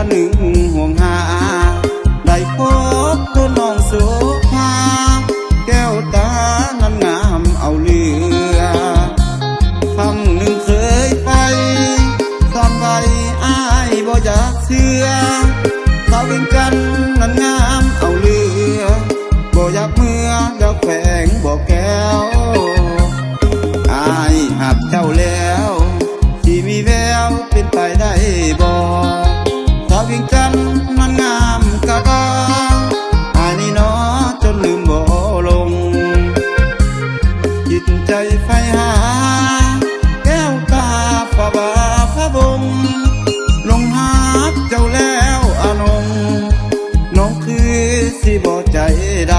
หนึ่งห่วงหาได้พบตัวน้องโสภาแก้วตานั้นงามเอาเลือครั้งหนึ่งเคยไปซ่อนไว้อ้ายบ่อยากเชื่อสาวเวียงจันทน์นั้นงามเอาเลือบ่อยากเมื่อดอกแฝงบ่แก้วอ้ายหักเจ้าแล้วที่มีแววเป็นไปได้บ่สาวเวียงจันทน์นั้นงามกะดออ้ายนี่น้อจนลืมบ่ลงจิตใจไฟหาแก้วตาฟ้าบาฟ้าบงลงหาเจ้าแล้วอานงน้องคือสิบ่ใจด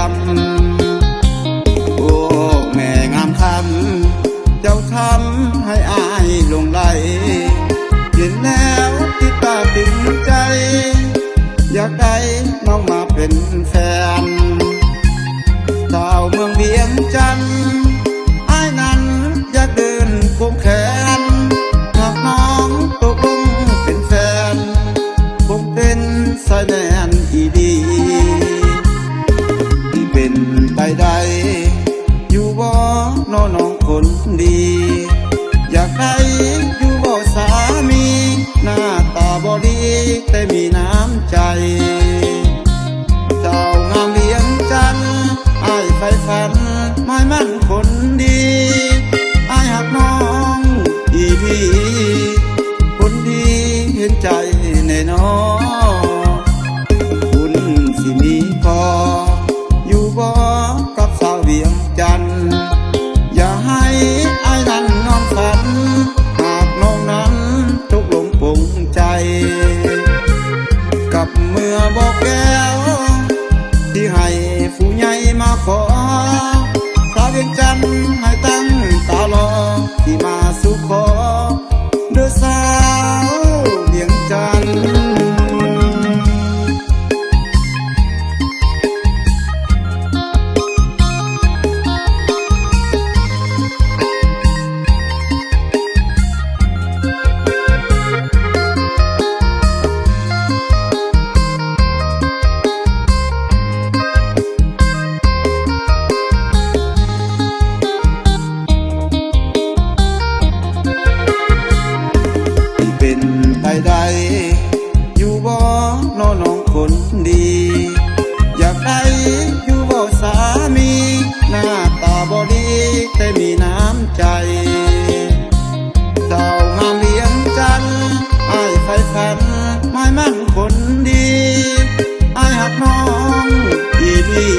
ำโอ้แม่งามคำเจ้าทำให้อายหลงไหลเห็นแล้วที่ตาตึงใจอยากได้น้องมาเป็นแฟนสาวเมืองเวียงจันทน์อ้ายนั้นอยากเดินควงแขนหากน้องตกลงเป็นแฟนคงเป็นสายแนนอีดีที่เป็นไปได้อยู่บ่น้องคนดีอยากได้อยู่บ่สามีหน้าตาบ่ดีแต่มีน้ำใจเจ้างามเวียงจันทน์อ้ายใฝ่ฝันหมายมั่นคนดีอ้ายหักน้องอีดีคนดีเห็นใจแน่นอคุณสิมีพออยู่บ่กับสาวเวียงจันทน์อย่าให้อ้ายนั้นนอนฝันหากน้องนั้นตกลงปลงใจกับเมื่อบอกแก้วที่ให้ผู้ใหญ่มาขอสาวเวียงจันทน์ให้ตั้งตารอที่มาสู่ขอเด้อสาวเวียงจันทน์ได้อยู่บ่น้องคนดีอยากได้อยู่บ่สามีหน้าตาบ่ดีแต่มีน้ำใจเจ้างามเวียงจันทน์อ้ายใฝ่ฝันหมายมั่นคนดีอ้ายหักน้องอีดี